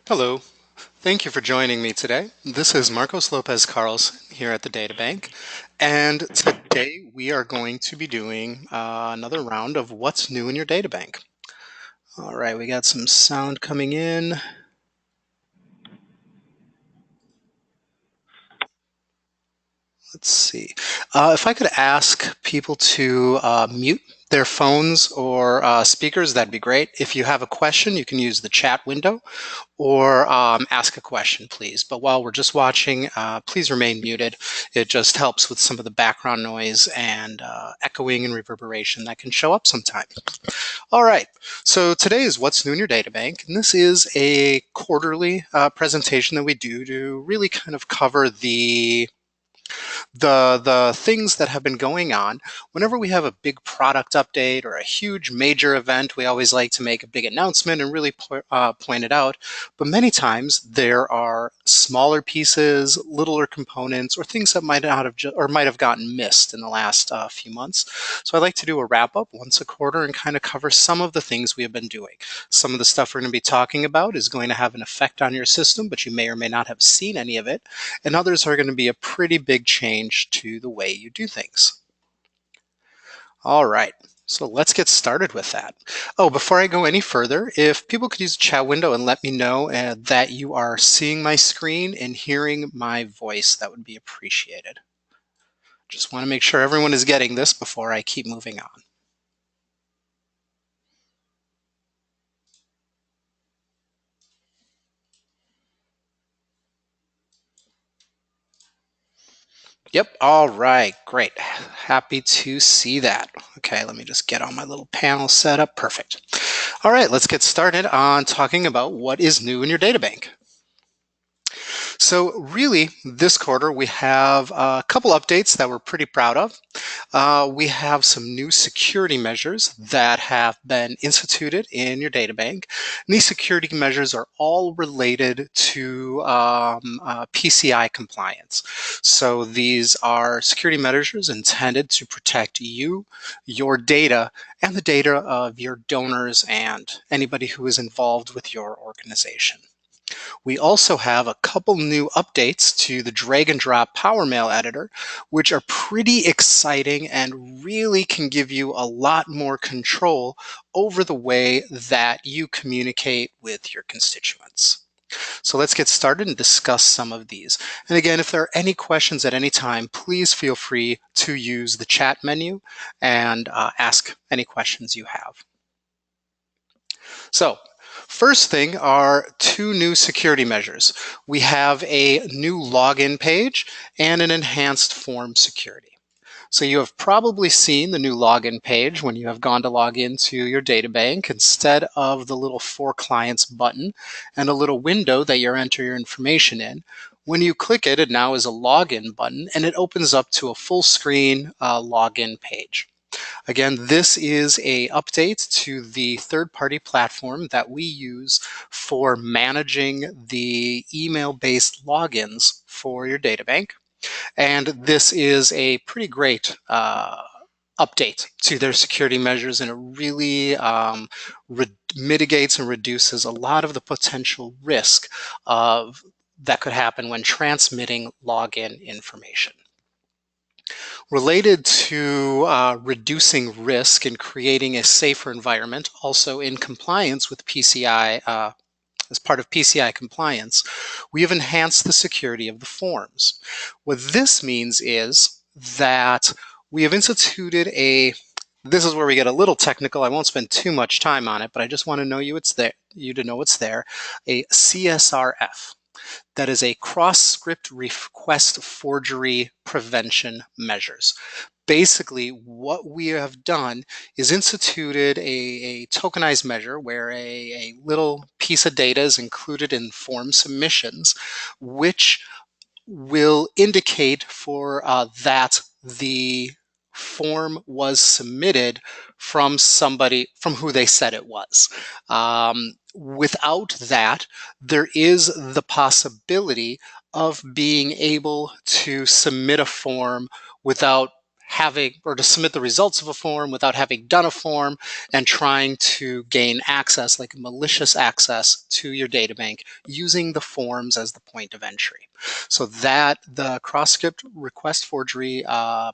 Hello. Thank you for joining me today. This is Marcos Lopez Carlson here at the Databank, and today we are going to be doing another round of what's new in your databank. All right, we got some sound coming in. Let's see. If I could ask people to mute their phones or speakers, that'd be great. If you have a question, you can use the chat window or ask a question, please. But while we're just watching, please remain muted. It just helps with some of the background noise and echoing and reverberation that can show up sometime. All right, so today is What's New in Your Databank, and this is a quarterly presentation that we do to really kind of cover the things that have been going on. Whenever we have a big product update or a huge major event, we always like to make a big announcement and really point it out. But many times there are smaller pieces, littler components, or things that might not have might have gotten missed in the last few months. So I like to do a wrap up once a quarter and kind of cover some of the things we have been doing. Some of the stuff we're going to be talking about is going to have an effect on your system, but you may or may not have seen any of it. And others are going to be a pretty big change to the way you do things. All right, so let's get started with that. Oh, before I go any further, if people could use the chat window and let me know that you are seeing my screen and hearing my voice, that would be appreciated. Just want to make sure everyone is getting this before I keep moving on. Yep, all right, great. Happy to see that. Okay, let me just get all my little panel set up. Perfect. All right, let's get started on talking about what is new in your databank. So really, this quarter, we have a couple updates that we're pretty proud of. We have some new security measures that have been instituted in your databank. And these security measures are all related to PCI compliance. So these are security measures intended to protect you, your data, and the data of your donors and anybody who is involved with your organization. We also have a couple new updates to the drag and drop Power Mail editor, which are pretty exciting and really can give you a lot more control over the way that you communicate with your constituents. So let's get started and discuss some of these. And again, if there are any questions at any time, please feel free to use the chat menu and ask any questions you have. So first thing are two new security measures. We have a new login page and an enhanced form security. So you have probably seen the new login page when you have gone to log into your databank. Instead of the little For Clients button and a little window that you enter your information in, when you click it, it now is a login button and it opens up to a full screen login page. Again, this is a update to the third-party platform that we use for managing the email-based logins for your databank. And this is a pretty great update to their security measures, and it really mitigates and reduces a lot of the potential risk of that could happen when transmitting login information. Related to reducing risk and creating a safer environment, also in compliance with PCI, as part of PCI compliance, we have enhanced the security of the forms. What this means is that we have instituted this is where we get a little technical. I won't spend too much time on it, but I just want to know you to know it's there, a CSRF. That is a cross-script request forgery prevention measures. Basically, what we have done is instituted a tokenized measure where a little piece of data is included in form submissions, which will indicate for that the form was submitted from somebody from who they said it was. Without that, there is the possibility of being able to submit a form without having, or to submit the results of a form without having done a form, and trying to gain access, like malicious access to your databank using the forms as the point of entry. So that the cross-script request forgery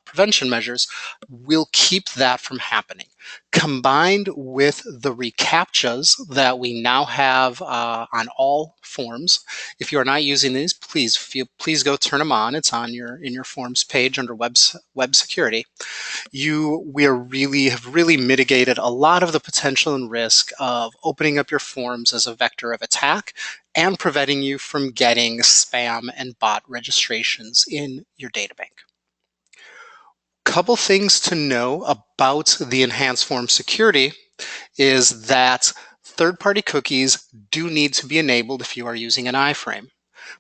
prevention measures will keep that from happening. Combined with the reCAPTCHAs that we now have on all forms. If you are not using these, please go turn them on. It's on in your forms page under web security. We have really mitigated a lot of the potential and risk of opening up your forms as a vector of attack and preventing you from getting spam and bot registrations in your databank. Couple things to know about the enhanced form security is that third-party cookies do need to be enabled if you are using an iframe,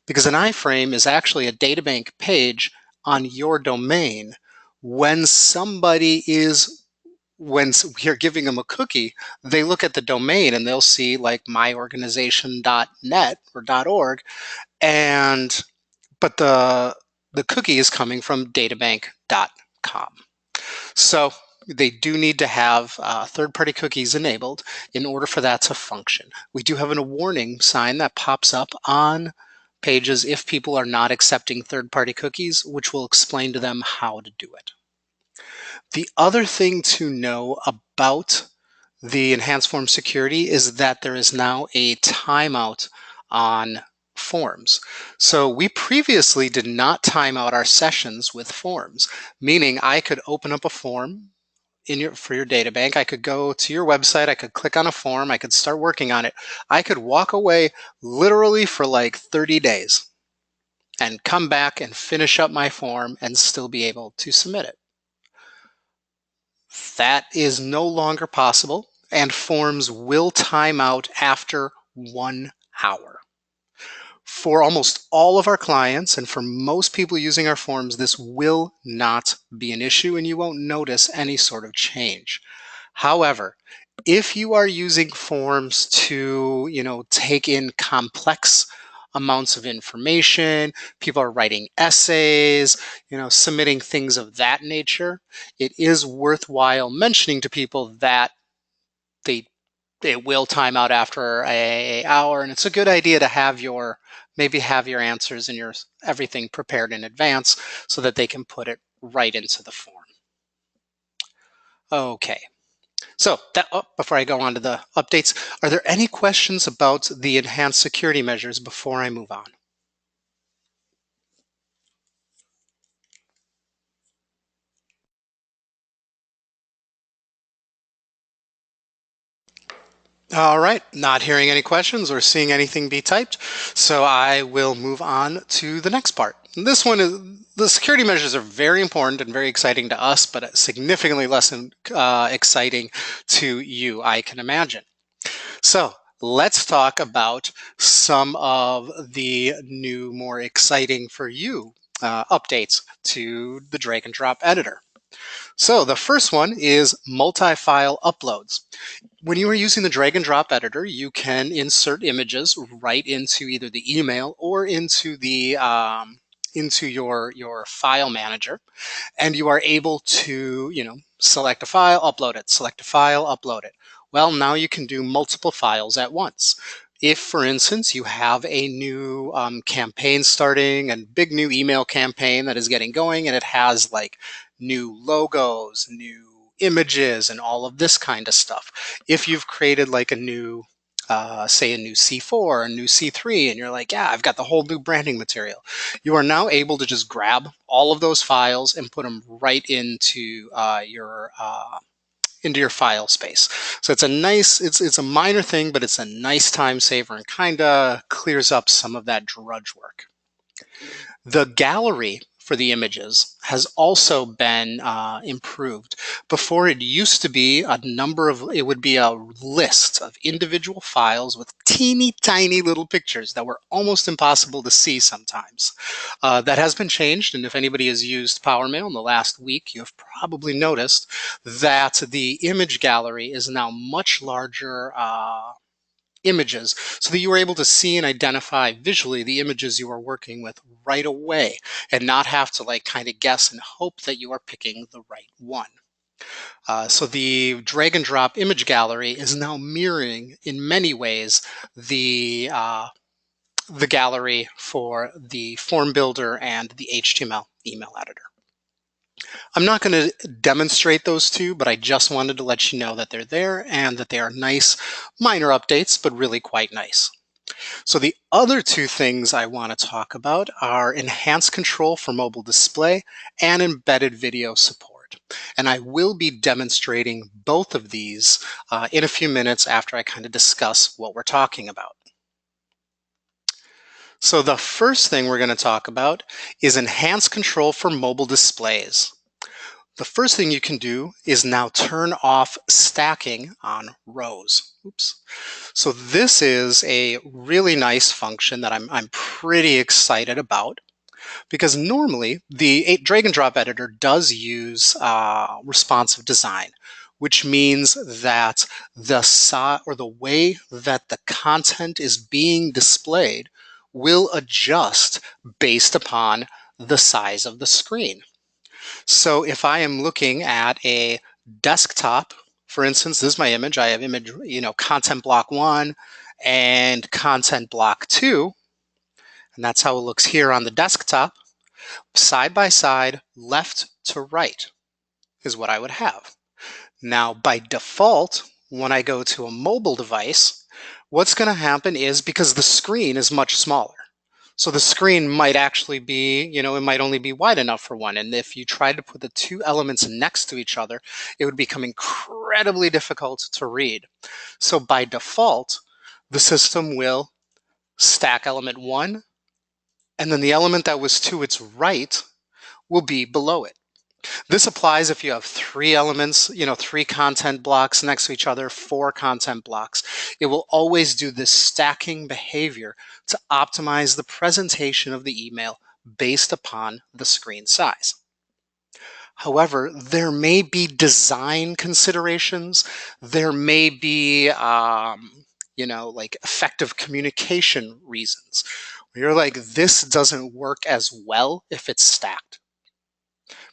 because an iframe is actually a databank page on your domain. When you're giving them a cookie, they look at the domain and they'll see like myorganization.net or .org, but the cookie is coming from databank.com. So they do need to have third-party cookies enabled in order for that to function. We do have a warning sign that pops up on pages if people are not accepting third-party cookies, which will explain to them how to do it. The other thing to know about the enhanced form security is that there is now a timeout on forms. So we previously did not time out our sessions with forms, meaning I could open up a form for your databank. I could go to your website, I could click on a form, I could start working on it. I could walk away literally for like 30 days and come back and finish up my form and still be able to submit it. That is no longer possible, and forms will time out after 1 hour. For almost all of our clients and for most people using our forms, this will not be an issue and you won't notice any sort of change. However, if you are using forms to, take in complex amounts of information, people are writing essays, submitting things of that nature, it is worthwhile mentioning to people that it will time out after an hour, and it's a good idea to maybe have your answers and your everything prepared in advance so that they can put it right into the form. Okay. So before I go on to the updates, are there any questions about the enhanced security measures before I move on? All right, not hearing any questions or seeing anything be typed, so I will move on to the next part. This one is, the security measures are very important and very exciting to us, but significantly less exciting to you, I can imagine. So let's talk about some of the new, more exciting for you updates to the drag and drop editor. So the first one is multi-file uploads. When you are using the drag and drop editor, you can insert images right into either the email or into your file manager, and you are able to select a file, upload it, select a file, upload it. Well, now you can do multiple files at once. If, for instance, you have a new campaign starting, a big new email campaign that is getting going, and it has like new logos, new images, and all of this kind of stuff. If you've created like a new, say a new C4, a new C3, and you're like, yeah, I've got the whole new branding material, you are now able to just grab all of those files and put them right into your file space. So it's a minor thing, but it's a nice time saver and kind of clears up some of that drudge work. The gallery for the images has also been improved. Before, it used to be it would be a list of individual files with teeny tiny little pictures that were almost impossible to see sometimes. That has been changed, and if anybody has used PowerMail in the last week, you have probably noticed that the image gallery is now much larger images so that you were able to see and identify visually the images you are working with right away and not have to like kind of guess and hope that you are picking the right one. So the drag and drop image gallery is now mirroring in many ways the gallery for the form builder and the HTML email editor. I'm not going to demonstrate those two, but I just wanted to let you know that they're there and that they are nice minor updates, but really quite nice. So the other two things I want to talk about are enhanced control for mobile display and embedded video support. And I will be demonstrating both of these in a few minutes after I kind of discuss what we're talking about. So the first thing we're going to talk about is enhanced control for mobile displays. The first thing you can do is now turn off stacking on rows. Oops. So this is a really nice function that I'm pretty excited about, because normally the drag and drop editor does use responsive design, which means that the way that the content is being displayed will adjust based upon the size of the screen. So if I am looking at a desktop, for instance, this is my image. I have image, content block 1 and content block 2, and that's how it looks here on the desktop. Side by side, left to right is what I would have. Now, by default, when I go to a mobile device, what's going to happen is, because the screen is much smaller, so the screen might actually be, it might only be wide enough for one. And if you tried to put the two elements next to each other, it would become incredibly difficult to read. So by default, the system will stack element 1, and then the element that was to its right will be below it. This applies if you have 3 elements, 3 content blocks next to each other, 4 content blocks. It will always do this stacking behavior to optimize the presentation of the email based upon the screen size. However, there may be design considerations. There may be, like effective communication reasons. You're like, this doesn't work as well if it's stacked,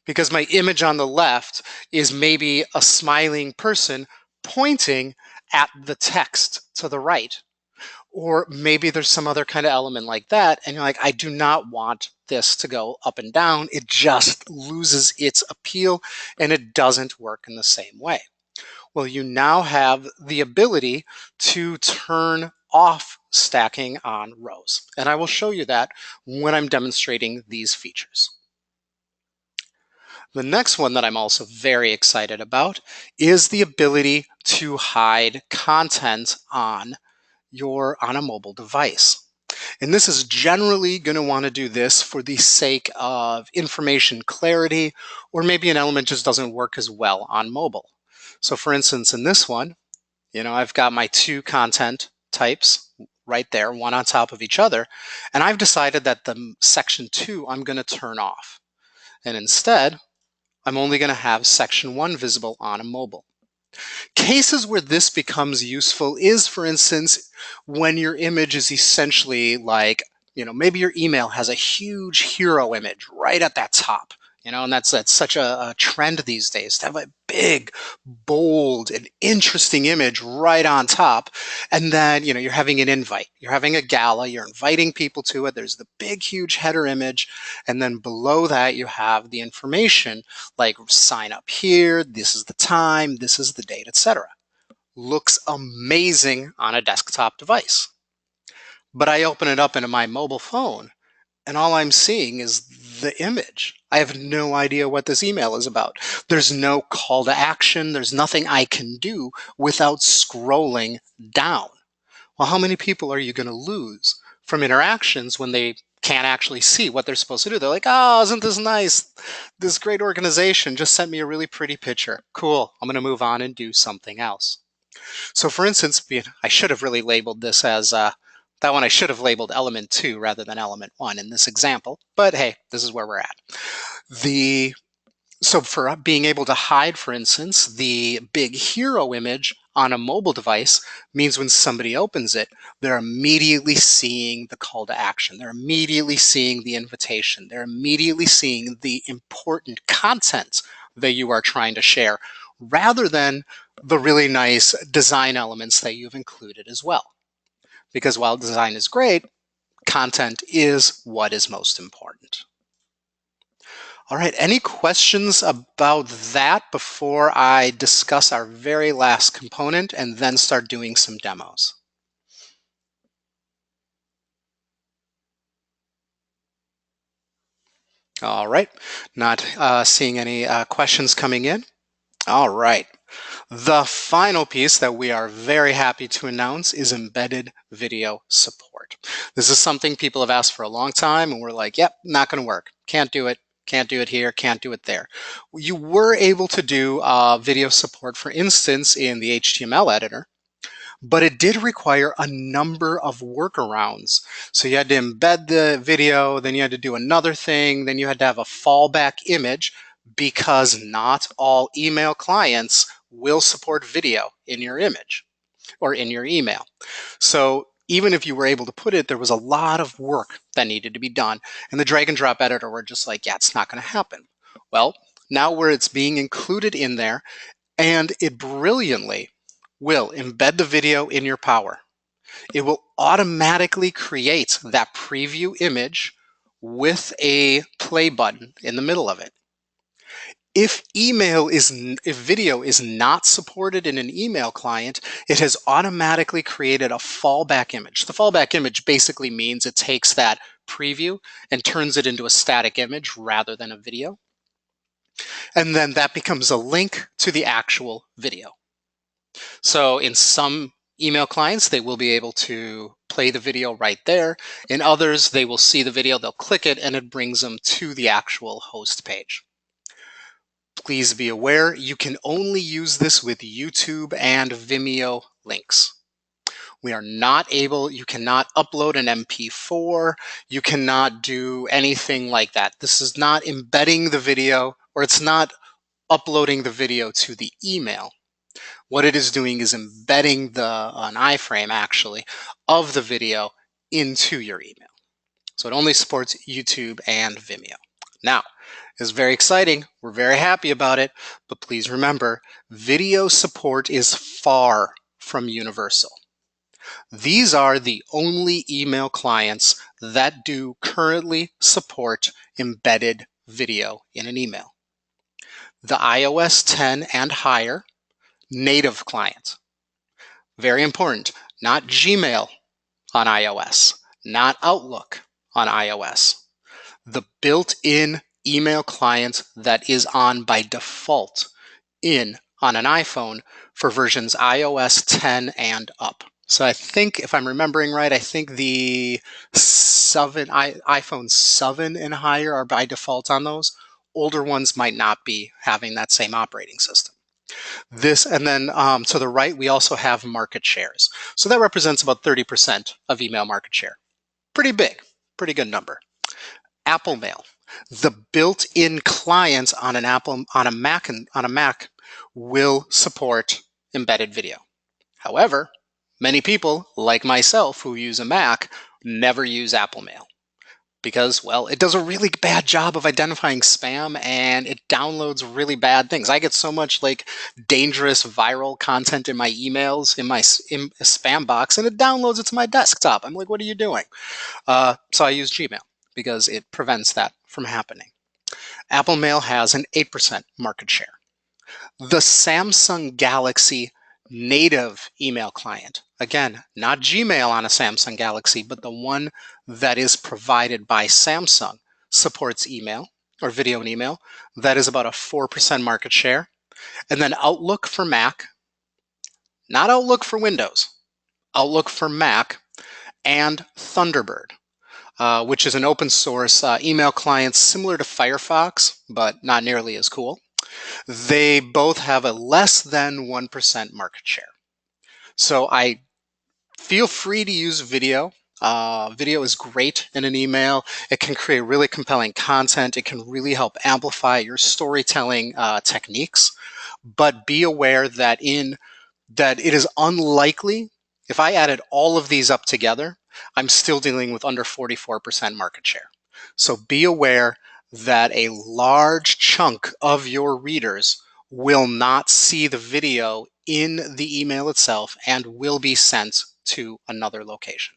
because my image on the left is maybe a smiling person pointing at the text to the right. Or maybe there's some other kind of element like that, and you're like, I do not want this to go up and down. It just loses its appeal, and it doesn't work in the same way. Well, you now have the ability to turn off stacking on rows, and I will show you that when I'm demonstrating these features. The next one that I'm also very excited about is the ability to hide content on a mobile device. And this is generally going to want to do this for the sake of information clarity, or maybe an element just doesn't work as well on mobile. So for instance, in this one, I've got my 2 content types right there, one on top of each other, and I've decided that the section 2 I'm going to turn off. And instead, I'm only going to have section 1 visible on a mobile. Cases where this becomes useful is, for instance, when your image is essentially like, maybe your email has a huge hero image right at that top, and that's such a trend these days to have a big, bold, and interesting image right on top. And then, you're having an invite, you're having a gala, you're inviting people to it. There's the big, huge header image. And then below that, you have the information like sign up here, this is the time, this is the date, etc. Looks amazing on a desktop device. But I open it up into my mobile phone, and all I'm seeing is the image. I have no idea what this email is about. There's no call to action. There's nothing I can do without scrolling down. Well, how many people are you going to lose from interactions when they can't actually see what they're supposed to do? They're like, oh, isn't this nice? This great organization just sent me a really pretty picture. Cool. I'm going to move on and do something else. So for instance, I should have really labeled this as that one. I should have labeled element 2 rather than element 1 in this example, but hey, this is where we're at. So for being able to hide, for instance, the big hero image on a mobile device means when somebody opens it, they're immediately seeing the call to action. They're immediately seeing the invitation. They're immediately seeing the important content that you are trying to share, rather than the really nice design elements that you've included as well. Because while design is great, content is what is most important. All right, any questions about that before I discuss our very last component and then start doing some demos? All right, not seeing any questions coming in. All right. The final piece that we are very happy to announce is embedded video support. This is something people have asked for a long time, and we're like, yep, not going to work. Can't do it. Can't do it here. Can't do it there. You were able to do video support, for instance, in the HTML editor, but it did require a number of workarounds. So you had to embed the video, then you had to do another thing, then you had to have a fallback image, because not all email clients will support video in your image or in your email. So even if you were able to put it, there was a lot of work that needed to be done. And the drag and drop editor were just like, yeah, it's not going to happen. Well, now where it's being included in there, and it brilliantly will embed the video in your Power. It will automatically create that preview image with a play button in the middle of it. If video is not supported in an email client, it has automatically created a fallback image. The fallback image basically means it takes that preview and turns it into a static image rather than a video. And then that becomes a link to the actual video. So in some email clients, they will be able to play the video right there. In others, they will see the video, they'll click it, and it brings them to the actual host page. Please be aware, you can only use this with YouTube and Vimeo links. We are not able, you cannot upload an MP4, you cannot do anything like that. This is not embedding the video, or it's not uploading the video to the email. What it is doing is embedding an iframe, actually, of the video into your email. So it only supports YouTube and Vimeo. Now, it's very exciting. We're very happy about it. But please remember, video support is far from universal. These are the only email clients that do currently support embedded video in an email. The iOS 10 and higher native client. Very important, not Gmail on iOS, not Outlook on iOS. The built-in email client that is on by default on an iPhone for versions iOS 10 and up. So I think, if I'm remembering right, I think the iPhone 7 and higher are by default on those. Older ones might not be having that same operating system. And then to the right, we also have market shares. So that represents about 30% of email market share. Pretty big, pretty good number. Apple Mail. The built-in client on a Mac will support embedded video. However, many people, like myself, who use a Mac, never use Apple Mail because, well, it does a really bad job of identifying spam, and it downloads really bad things. I get so much like dangerous viral content in my emails, in my spam box, and it downloads it to my desktop. I'm like, what are you doing? So I use Gmail because it prevents that from happening. Apple Mail has an 8% market share. The Samsung Galaxy native email client, again, not Gmail on a Samsung Galaxy, but the one that is provided by Samsung, supports email or video and email. That is about a 4% market share. And then Outlook for Mac, not Outlook for Windows, Outlook for Mac, and Thunderbird, which is an open source email client similar to Firefox, but not nearly as cool. They both have a less than 1% market share. So I feel free to use video. Video is great in an email. It can create really compelling content. It can really help amplify your storytelling techniques. But be aware that in that it is unlikely, if I added all of these up together, I'm still dealing with under 44% market share. So be aware that a large chunk of your readers will not see the video in the email itself and will be sent to another location.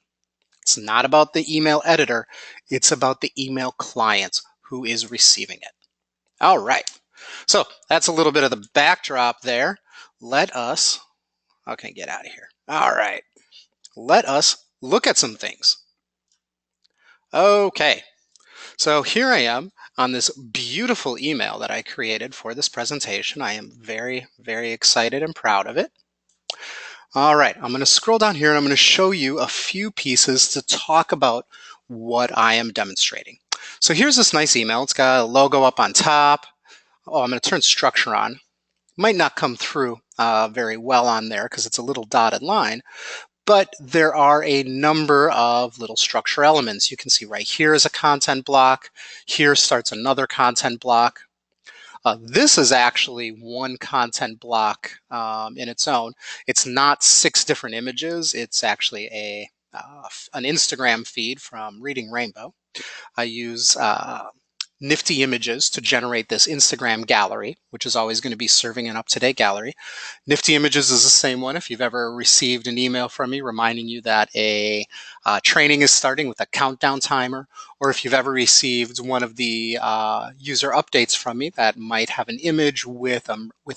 It's not about the email editor, it's about the email client who is receiving it. All right, so that's a little bit of the backdrop there. Let us, okay, get out of here. All right, let us look at some things. Okay, so here I am on this beautiful email that I created for this presentation. I am very, very excited and proud of it. All right, I'm going to scroll down here and I'm going to show you a few pieces to talk about what I am demonstrating. So here's this nice email. It's got a logo up on top. Oh, I'm going to turn structure on. Might not come through very well on there because it's a little dotted line, but there are a number of little structure elements. You can see right here is a content block. Here starts another content block. This is actually one content block in its own. It's not 6 different images. It's actually an Instagram feed from Reading Rainbow. I use nifty images to generate this Instagram gallery, which is always going to be serving an up-to-date gallery. Nifty images is the same one. If you've ever received an email from me reminding you that a training is starting with a countdown timer, or if you've ever received one of the user updates from me that might have an image with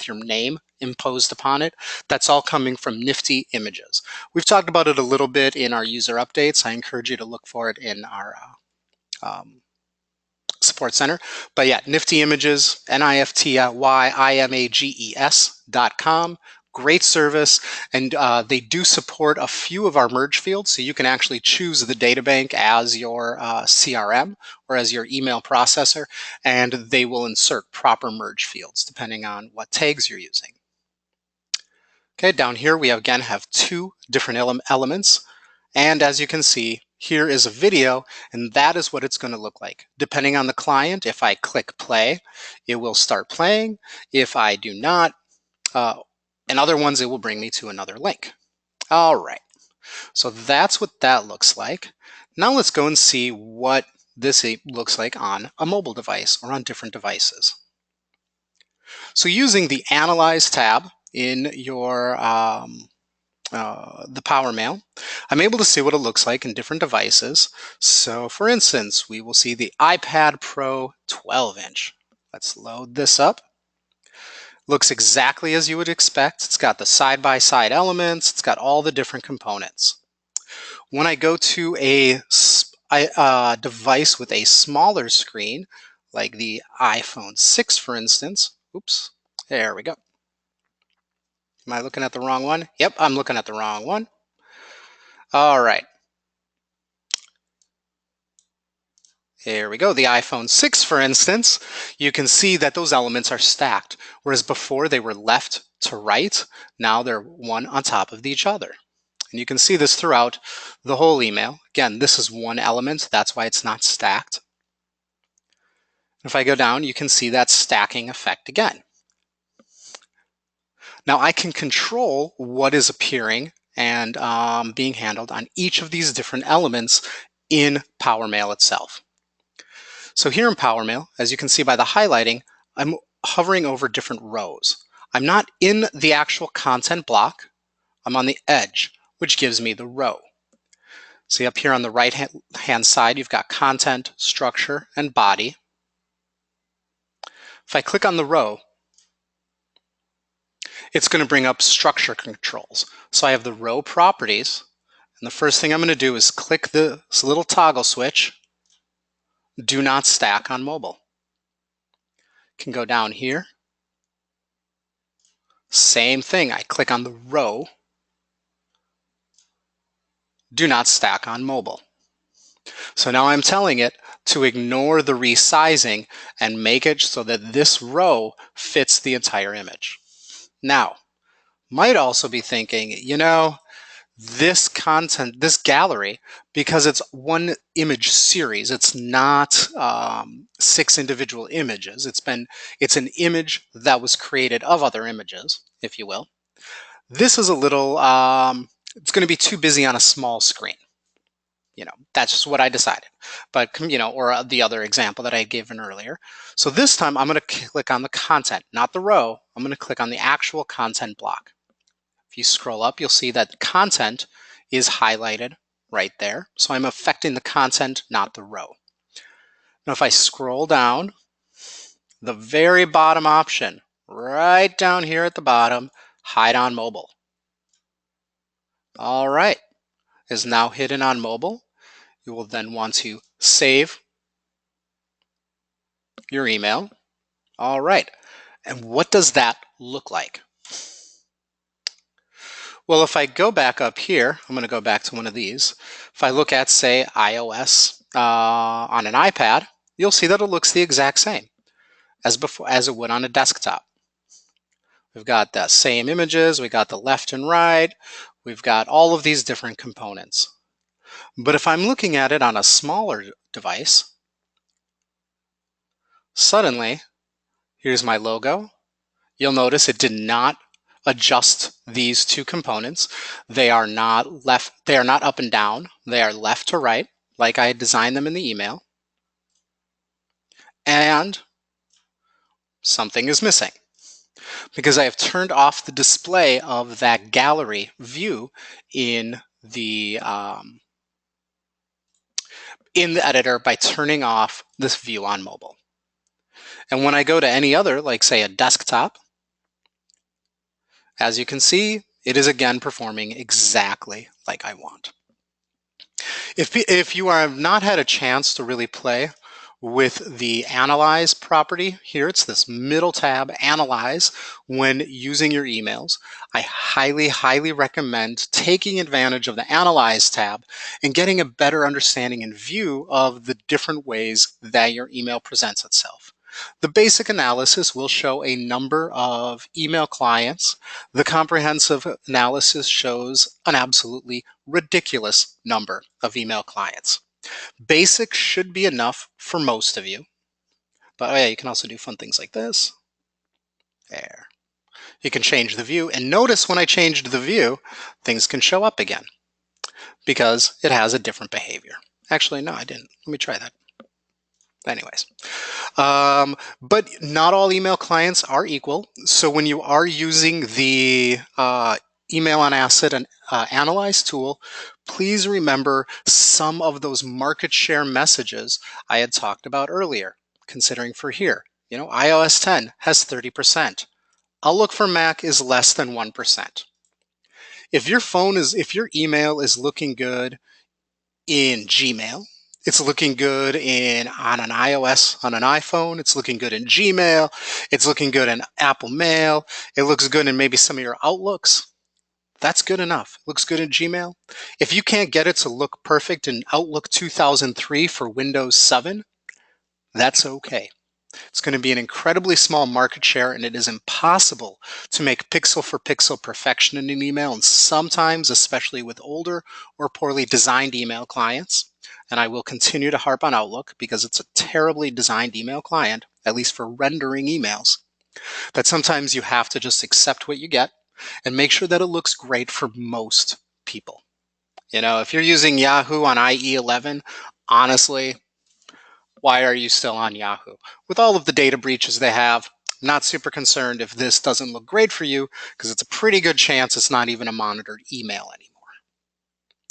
your name imposed upon it, that's all coming from nifty images. We've talked about it a little bit in our user updates. I encourage you to look for it in our support center. But yeah, nifty images, NIFTYIMAGES.com. Great service, and they do support a few of our merge fields, so you can actually choose the Databank as your CRM or as your email processor, and they will insert proper merge fields depending on what tags you're using. Okay, down here we again have 2 different elements, and as you can see, here is a video, and that is what it's going to look like. Depending on the client, if I click play, it will start playing. If I do not, in other ones, it will bring me to another link. All right, so that's what that looks like. Now let's go and see what this looks like on a mobile device or on different devices. So using the Analyze tab in your the Power Mail, I'm able to see what it looks like in different devices. So for instance, we will see the iPad Pro 12-inch. Let's load this up. Looks exactly as you would expect. It's got the side-by-side elements. It's got all the different components. When I go to a device with a smaller screen, like the iPhone 6, for instance, oops, there we go. Am I looking at the wrong one? Yep, I'm looking at the wrong one. All right. There we go. The iPhone 6, for instance, you can see that those elements are stacked, whereas before they were left to right. Now they're one on top of each other. And you can see this throughout the whole email. Again, this is one element. That's why it's not stacked. If I go down, you can see that stacking effect again. Now I can control what is appearing and being handled on each of these different elements in Power Mail itself. So here in Power Mail, as you can see by the highlighting, I'm hovering over different rows. I'm not in the actual content block. I'm on the edge, which gives me the row. See up here on the right hand side, you've got content, structure, and body. If I click on the row, it's going to bring up structure controls. So I have the row properties, and the first thing I'm going to do is click this little toggle switch, do not stack on mobile. Can go down here. Same thing, I click on the row, do not stack on mobile. So now I'm telling it to ignore the resizing and make it so that this row fits the entire image. Now, might also be thinking, you know, this content, this gallery, because it's one image series, it's not 6 individual images. It's an image that was created of other images, if you will. This is a little, it's going to be too busy on a small screen. That's just what I decided. But, or the other example that I had given earlier. So this time I'm going to click on the content, not the row. I'm going to click on the actual content block. If you scroll up, you'll see that content is highlighted right there. So I'm affecting the content, not the row. Now, if I scroll down, the very bottom option, right down here at the bottom, hide on mobile. All right, is now hidden on mobile. You will then want to save your email. All right, and what does that look like? Well, if I go back up here, I'm going to go back to one of these. If I look at, say, iOS on an iPad, you'll see that it looks the exact same as before, as it would on a desktop. We've got the same images, we got the left and right, we've got all of these different components. But if I'm looking at it on a smaller device, suddenly, here's my logo. You'll notice it did not adjust these two components. They are not up and down. They are left to right, like I had designed them in the email. And something is missing because I have turned off the display of that gallery view in the editor by turning off this view on mobile. And when I go to any other, like say a desktop, as you can see, it is again performing exactly like I want. If you have not had a chance to really play with the Analyze property, here it's this middle tab, Analyze, when using your emails, I highly, highly recommend taking advantage of the Analyze tab and getting a better understanding and view of the different ways that your email presents itself. The basic analysis will show a number of email clients. The comprehensive analysis shows an absolutely ridiculous number of email clients. Basic should be enough for most of you. But oh yeah, you can also do fun things like this. There. You can change the view. And notice when I changed the view, things can show up again because it has a different behavior. Actually, no, I didn't. Let me try that. Anyways, but not all email clients are equal. So when you are using the Email on Asset and Analyze tool, please remember some of those market share messages I had talked about earlier, considering for here. iOS 10 has 30%. Outlook for Mac is less than 1%. If your email is looking good in Gmail, it's looking good on an iOS, on an iPhone. It's looking good in Gmail. It's looking good in Apple Mail. It looks good in maybe some of your Outlooks. That's good enough. Looks good in Gmail. If you can't get it to look perfect in Outlook 2003 for Windows 7, that's okay. It's going to be an incredibly small market share, and it is impossible to make pixel for pixel perfection in an email, and sometimes, especially with older or poorly designed email clients, and I will continue to harp on Outlook because it's a terribly designed email client, at least for rendering emails, that sometimes you have to just accept what you get and make sure that it looks great for most people. If you're using Yahoo on IE 11, honestly, why are you still on Yahoo? With all of the data breaches they have, I'm not super concerned if this doesn't look great for you because it's a pretty good chance it's not even a monitored email anymore.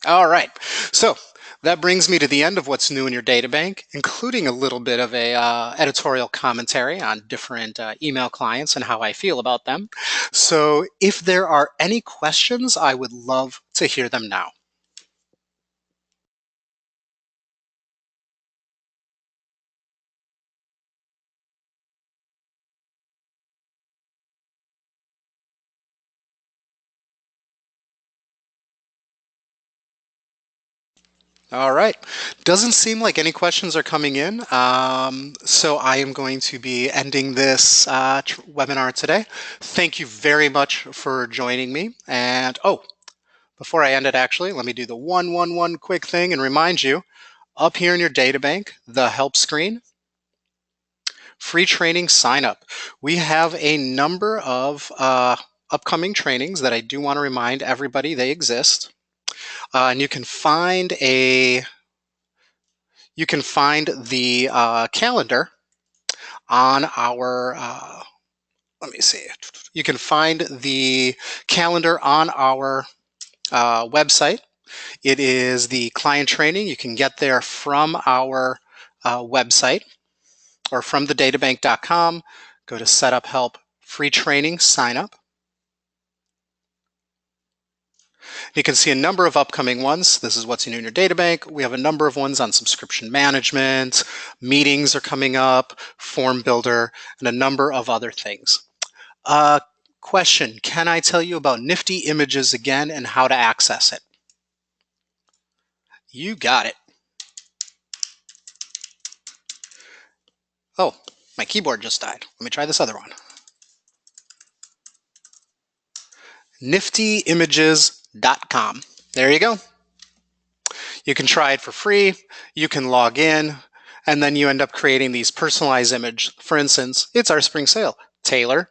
All right, so that brings me to the end of what's new in your databank, including a little bit of a editorial commentary on different email clients and how I feel about them. So if there are any questions, I would love to hear them now. All right. Doesn't seem like any questions are coming in. So I am going to be ending this webinar today. Thank you very much for joining me. And before I end it, actually, let me do the one quick thing and remind you, up here in your databank, the help screen, free training sign up. We have a number of upcoming trainings that I do want to remind everybody they exist. And you can find the calendar on our let me see. You can find the calendar on our website. It is the client training. You can get there from our website or from the databank.com. Go to Setup Help Free Training, sign up. You can see a number of upcoming ones. This is what's new in your databank. We have a number of ones on subscription management, meetings are coming up, form builder, and a number of other things. Question, can I tell you about Nifty Images again and how to access it? You got it. Oh, my keyboard just died. Let me try this other one. niftyimages.com. There you go. You can try it for free. You can log in, and then you end up creating these personalized images. For instance, it's our spring sale, Taylor.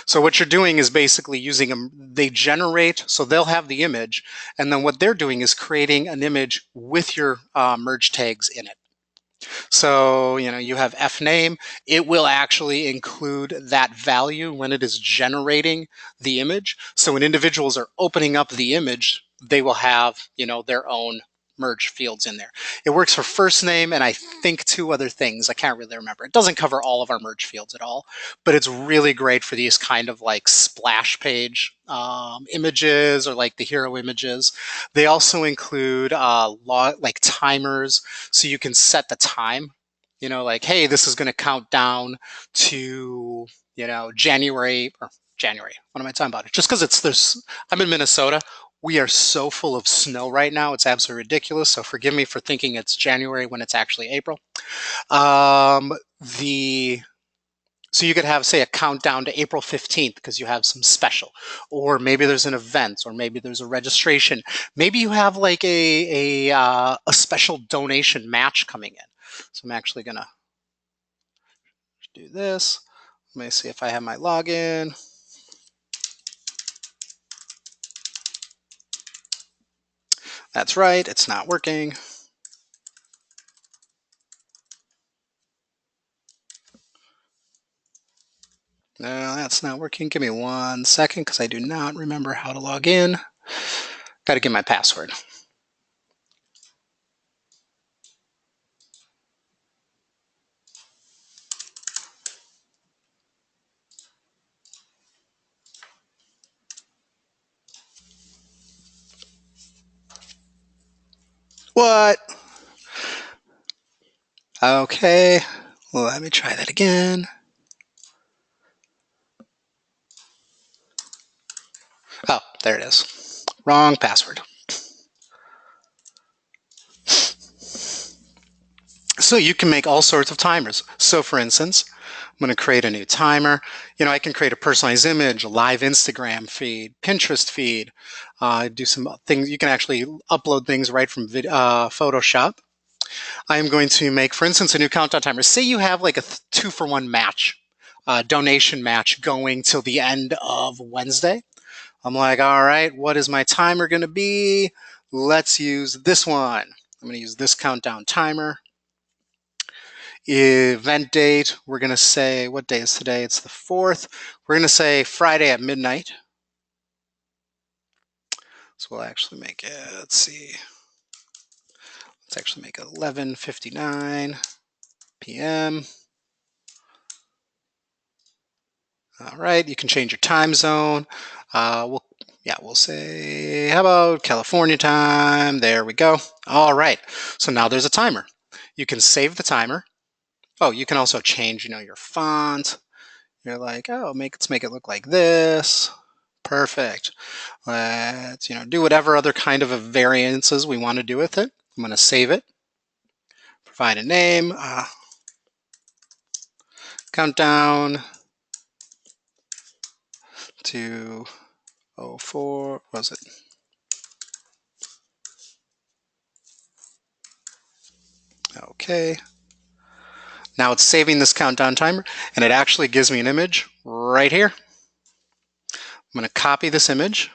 So what you're doing is basically using them. They generate, so they'll have the image, and then what they're doing is creating an image with your merge tags in it. So, you have F name. It will actually include that value when it is generating the image. So when individuals are opening up the image, they will have, their own merge fields in there. It works for first name and I think 2 other things. I can't really remember. It doesn't cover all of our merge fields at all, but it's really great for these kind of like splash page images or like the hero images. They also include like timers, so you can set the time. Like, hey, this is going to count down to January. What am I talking about? Just because I'm in Minnesota. We are so full of snow right now. It's absolutely ridiculous. So forgive me for thinking it's January when it's actually April. So you could have, say, a countdown to April 15th because you have some special, or maybe there's an event, or maybe there's a registration. Maybe you have like a special donation match coming in. So I'm actually going to do this. Let me see if I have my login. That's right, it's not working. No, that's not working. Give me 1 second because I do not remember how to log in. Got to get my password. What? Okay, well, let me try that again. Oh, there it is. Wrong password. So you can make all sorts of timers. So for instance, I'm going to create a new timer. I can create a personalized image, a live Instagram feed, Pinterest feed, do some things. You can actually upload things right from Photoshop. I'm going to make, for instance, a new countdown timer. Say you have like a 2-for-1 match, donation match going till the end of Wednesday. I'm like, all right, what is my timer going to be? Let's use this one. I'm going to use this countdown timer. Event date, we're going to say, what day is today? It's the 4th. We're going to say Friday at midnight. So we'll actually make it, let's see. Let's actually make it 11:59 p.m. All right, you can change your time zone. We'll say, how about California time? There we go. All right, so now there's a timer. You can save the timer. Oh, you can also change, your font. You're like, oh, let's make it look like this. Perfect. Let's, do whatever other kind of variances we want to do with it. I'm going to save it. Provide a name. Countdown to 04. What was it? Okay. Now it's saving this countdown timer, and it actually gives me an image right here. I'm going to copy this image,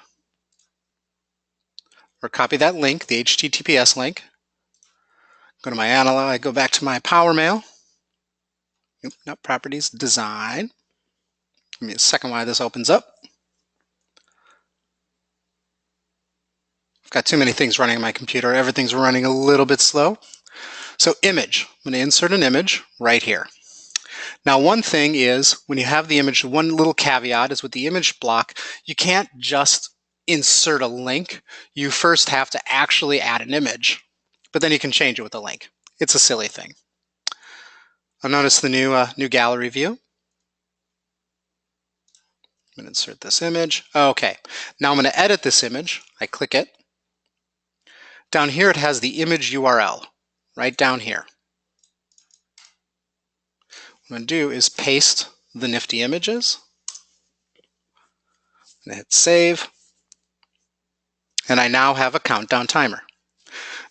or copy that link, the HTTPS link. Go to my analog, go back to my Power Mail. Nope, not properties, design. Give me a second while this opens up. I've got too many things running on my computer. Everything's running a little bit slow. So image, I'm going to insert an image right here. Now, one thing is when you have the image, one little caveat is with the image block, you can't just insert a link. You first have to actually add an image, but then you can change it with a link. It's a silly thing. I'll notice the new gallery view. I'm going to insert this image. Okay, now I'm going to edit this image. I click it. Down here, it has the image URL, right down here. What I'm going to do is paste the nifty images. I'm going to hit save. And I now have a countdown timer.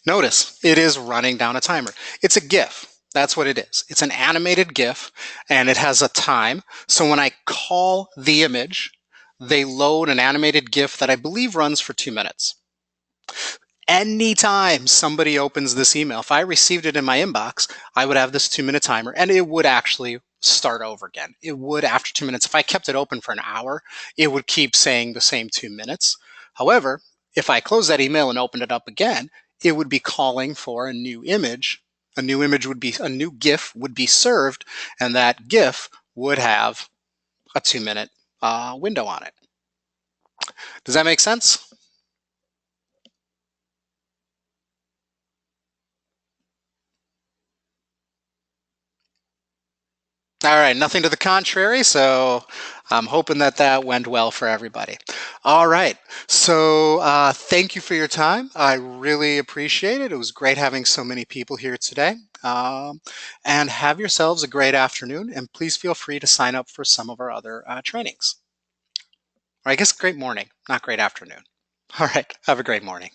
Notice it is running down a timer. It's a GIF. That's what it is. It's an animated GIF, and it has a time. So when I call the image, they load an animated GIF that I believe runs for 2 minutes. Anytime somebody opens this email, if I received it in my inbox, I would have this 2-minute timer, and it would actually start over again. It would after 2 minutes. If I kept it open for an hour, it would keep saying the same 2 minutes. However, if I close that email and open it up again, it would be calling for a new image. A new image would be, a new GIF would be served, and that GIF would have a 2-minute window on it. Does that make sense? All right, nothing to the contrary, so I'm hoping that that went well for everybody. All right, so thank you for your time. I really appreciate it. It was great having so many people here today. And have yourselves a great afternoon, and please feel free to sign up for some of our other trainings. Or I guess great morning, not great afternoon. All right, have a great morning.